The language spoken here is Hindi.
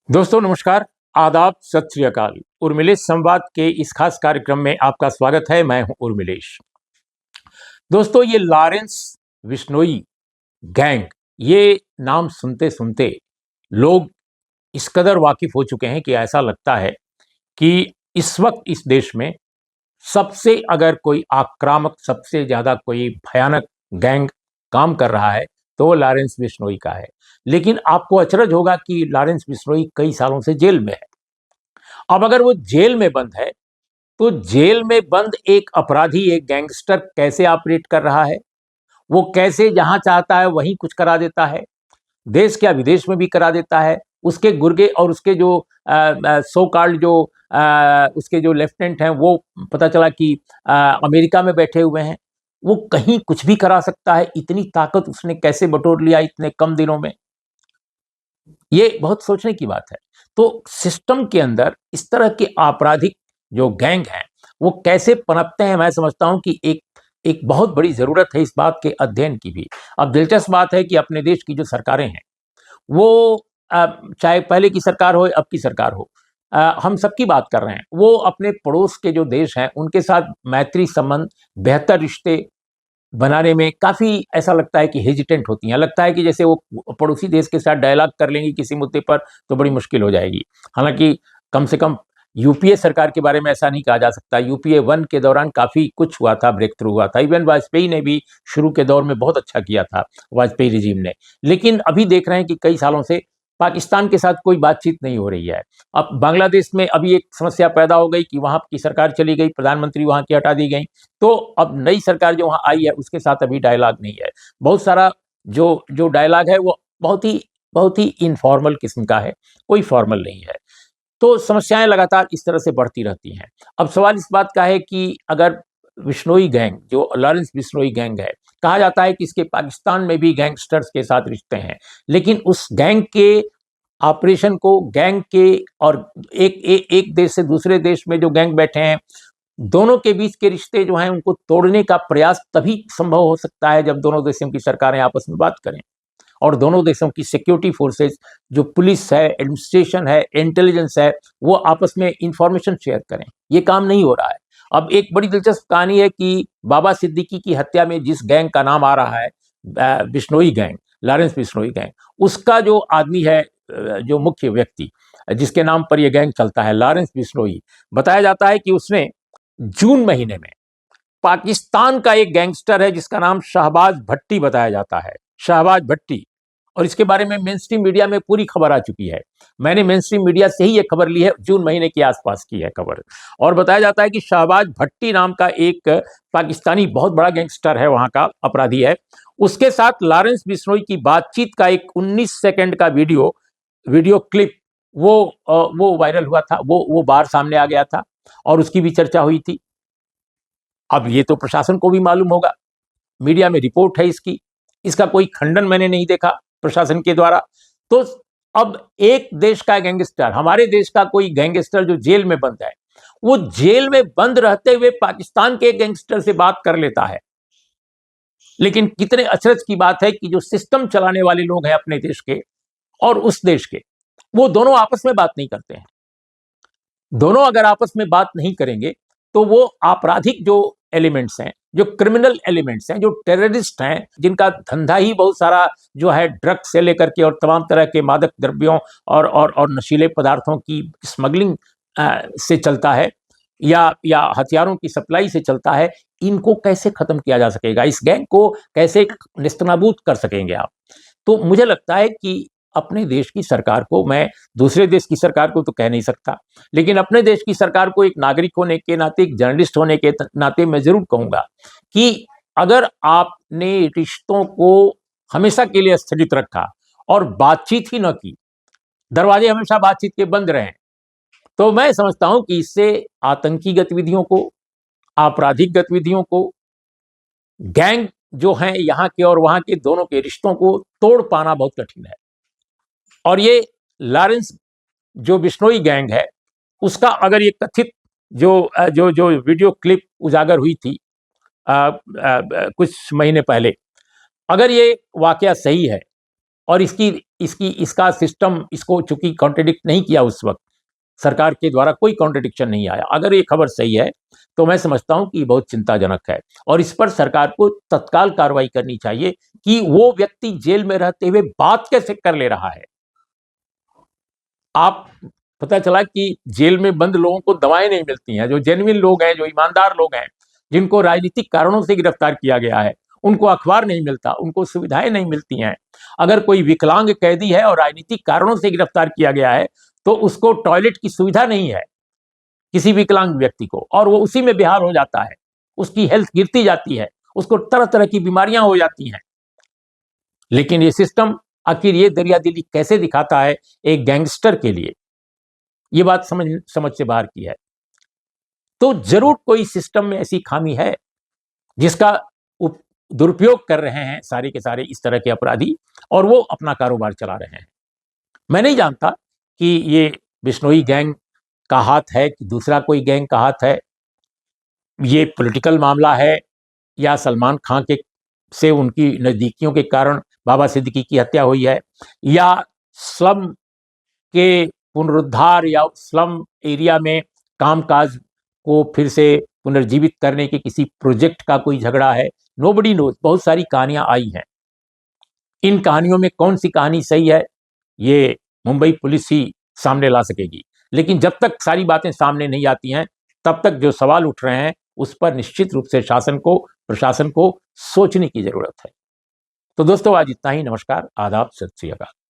दोस्तों नमस्कार, आदाब, सत श्री अकाल। उर्मिलेश संवाद के इस खास कार्यक्रम में आपका स्वागत है। मैं हूं उर्मिलेश। दोस्तों, ये लॉरेंस बिश्नोई गैंग, ये नाम सुनते सुनते लोग इस कदर वाकिफ हो चुके हैं कि ऐसा लगता है कि इस वक्त इस देश में सबसे अगर कोई आक्रामक, सबसे ज्यादा कोई भयानक गैंग काम कर रहा है तो वो लॉरेंस बिश्नोई का है। लेकिन आपको अचरज होगा कि लॉरेंस बिश्नोई कई सालों से जेल में है। अब अगर वो जेल में बंद है तो जेल में बंद एक अपराधी, एक गैंगस्टर कैसे ऑपरेट कर रहा है, वो कैसे जहां चाहता है वहीं कुछ करा देता है, देश क्या विदेश में भी करा देता है। उसके गुर्गे और उसके जो सो कॉल्ड जो उसके जो लेफ्टिनेंट हैं वो पता चला कि अमेरिका में बैठे हुए हैं। वो कहीं कुछ भी करा सकता है। इतनी ताकत उसने कैसे बटोर लिया इतने कम दिनों में, ये बहुत सोचने की बात है। तो सिस्टम के अंदर इस तरह के आपराधिक जो गैंग हैं वो कैसे पनपते हैं, मैं समझता हूं कि एक एक बहुत बड़ी जरूरत है इस बात के अध्ययन की भी। अब दिलचस्प बात है कि अपने देश की जो सरकारें हैं वो चाहे पहले की सरकार हो अब की सरकार हो, हम सबकी बात कर रहे हैं, वो अपने पड़ोस के जो देश हैं उनके साथ मैत्री संबंध, बेहतर रिश्ते बनाने में काफ़ी ऐसा लगता है कि हेजिटेंट होती हैं। लगता है कि जैसे वो पड़ोसी देश के साथ डायलॉग कर लेंगी किसी मुद्दे पर तो बड़ी मुश्किल हो जाएगी। हालांकि कम से कम यूपीए सरकार के बारे में ऐसा नहीं कहा जा सकता। यूपीए 1 के दौरान काफ़ी कुछ हुआ था, ब्रेक थ्रू हुआ था। इवन वाजपेयी ने भी शुरू के दौर में बहुत अच्छा किया था, वाजपेयी रिजीम ने। लेकिन अभी देख रहे हैं कि कई सालों से पाकिस्तान के साथ कोई बातचीत नहीं हो रही है। अब बांग्लादेश में अभी एक समस्या पैदा हो गई कि वहाँ की सरकार चली गई, प्रधानमंत्री वहाँ की हटा दी गई। तो अब नई सरकार जो वहाँ आई है उसके साथ अभी डायलॉग नहीं है। बहुत सारा जो जो डायलॉग है वो बहुत ही इनफॉर्मल किस्म का है, कोई फॉर्मल नहीं है। तो समस्याएं लगातार इस तरह से बढ़ती रहती हैं। अब सवाल इस बात का है कि अगर बिश्नोई गैंग, जो लॉरेंस बिश्नोई गैंग है, कहा जाता है कि इसके पाकिस्तान में भी गैंगस्टर्स के साथ रिश्ते हैं, लेकिन उस गैंग के ऑपरेशन को, गैंग के और एक देश से दूसरे देश में जो गैंग बैठे हैं, दोनों के बीच के रिश्ते जो हैं उनको तोड़ने का प्रयास तभी संभव हो सकता है जब दोनों देशों की सरकारें आपस में बात करें और दोनों देशों की सिक्योरिटी फोर्सेस, जो पुलिस है, एडमिनिस्ट्रेशन है, इंटेलिजेंस है, वो आपस में इंफॉर्मेशन शेयर करें। ये काम नहीं हो रहा है। अब एक बड़ी दिलचस्प कहानी है कि बाबा सिद्दीकी की हत्या में जिस गैंग का नाम आ रहा है, Bishnoi gang, Lawrence Bishnoi gang, उसका जो आदमी है, जो मुख्य व्यक्ति जिसके नाम पर यह गैंग चलता है, लॉरेंस बिश्नोई, बताया जाता है कि उसने जून महीने में पाकिस्तान का एक गैंगस्टर है जिसका नाम शहबाज भट्टी बताया जाता है, शहबाज भट्टी। और इसके बारे में मेन स्ट्रीम मीडिया में पूरी खबर आ चुकी है। मैंने मेन स्ट्रीम मीडिया से ही ये खबर ली है, जून महीने के आसपास की है खबर। और बताया जाता है कि शहबाज भट्टी नाम का एक पाकिस्तानी बहुत बड़ा गैंगस्टर है, वहां का अपराधी है। उसके साथ लॉरेंस बिश्नोई की बातचीत का एक 19 सेकंड का वीडियो क्लिप वो वायरल हुआ था, वो बाहर सामने आ गया था और उसकी भी चर्चा हुई थी। अब ये तो प्रशासन को भी मालूम होगा, मीडिया में रिपोर्ट है इसकी, इसका कोई खंडन मैंने नहीं देखा प्रशासन के द्वारा। तो अब एक देश का गैंगस्टर, हमारे देश का कोई गैंगस्टर जो जेल में बंद है, वो जेल में बंद रहते हुए पाकिस्तान के गैंगस्टर से बात कर लेता है। लेकिन कितने अचरज की बात है कि जो सिस्टम चलाने वाले लोग हैं अपने देश के और उस देश के, वो दोनों आपस में बात नहीं करते हैं। दोनों अगर आपस में बात नहीं करेंगे तो वो आपराधिक जो एलिमेंट्स हैं, जो क्रिमिनल एलिमेंट्स हैं, जो टेररिस्ट हैं, जिनका धंधा ही बहुत सारा जो है ड्रग्स से लेकर के और तमाम तरह के मादक द्रव्यों और नशीले पदार्थों की स्मगलिंग से चलता है, या हथियारों की सप्लाई से चलता है, इनको कैसे खत्म किया जा सकेगा, इस गैंग को कैसे नेस्तनाबूद कर सकेंगे आप। तो मुझे लगता है कि अपने देश की सरकार को, मैं दूसरे देश की सरकार को तो कह नहीं सकता, लेकिन अपने देश की सरकार को एक नागरिक होने के नाते, एक जर्नलिस्ट होने के नाते मैं जरूर कहूंगा कि अगर आपने रिश्तों को हमेशा के लिए स्थगित रखा और बातचीत ही न की, दरवाजे हमेशा बातचीत के बंद रहे, तो मैं समझता हूं कि इससे आतंकी गतिविधियों को, आपराधिक गतिविधियों को, गैंग जो हैं यहाँ के और वहां के दोनों के रिश्तों को तोड़ पाना बहुत कठिन है। और ये लॉरेंस जो बिश्नोई गैंग है, उसका अगर ये कथित जो जो जो वीडियो क्लिप उजागर हुई थी कुछ महीने पहले, अगर ये वाकया सही है और इसका सिस्टम इसको चूंकि कॉन्ट्रडिक्ट नहीं किया, उस वक्त सरकार के द्वारा कोई कॉन्ट्रडिक्शन नहीं आया। अगर ये खबर सही है तो मैं समझता हूं कि बहुत चिंताजनक है और इस पर सरकार को तत्काल कार्रवाई करनी चाहिए कि वो व्यक्ति जेल में रहते हुए बात कैसे कर ले रहा है। आप पता चला कि जेल में बंद लोगों को दवाएं नहीं मिलती हैं, जो जेन्युइन लोग हैं, जो ईमानदार लोग हैं, जिनको राजनीतिक कारणों से गिरफ्तार किया गया है, उनको अखबार नहीं मिलता, उनको सुविधाएं नहीं मिलती हैं। अगर कोई विकलांग कैदी है और राजनीतिक कारणों से गिरफ्तार किया गया है तो उसको टॉयलेट की सुविधा नहीं है किसी विकलांग व्यक्ति को, और वो उसी में बेहाल हो जाता है, उसकी हेल्थ गिरती जाती है, उसको तरह तरह की बीमारियां हो जाती हैं। लेकिन ये सिस्टम आखिर ये दरियादिली कैसे दिखाता है एक गैंगस्टर के लिए, ये बात समझ से बाहर की है। तो जरूर कोई सिस्टम में ऐसी खामी है जिसका दुरुपयोग कर रहे हैं सारे के सारे इस तरह के अपराधी, और वो अपना कारोबार चला रहे हैं। मैं नहीं जानता कि ये बिश्नोई गैंग का हाथ है कि दूसरा कोई गैंग का हाथ है, ये पॉलिटिकल मामला है या सलमान खान के से उनकी नज़दीकियों के कारण बाबा सिद्दीकी की हत्या हुई है, या स्लम के पुनरुद्धार या स्लम एरिया में कामकाज को फिर से पुनर्जीवित करने के किसी प्रोजेक्ट का कोई झगड़ा है। Nobody knows. बहुत सारी कहानियां आई हैं, इन कहानियों में कौन सी कहानी सही है ये मुंबई पुलिस ही सामने ला सकेगी। लेकिन जब तक सारी बातें सामने नहीं आती हैं तब तक जो सवाल उठ रहे हैं उस पर निश्चित रूप से प्रशासन को सोचने की जरूरत है। तो दोस्तों आज इतना ही। नमस्कार, आदाब, सत श्री अकाल।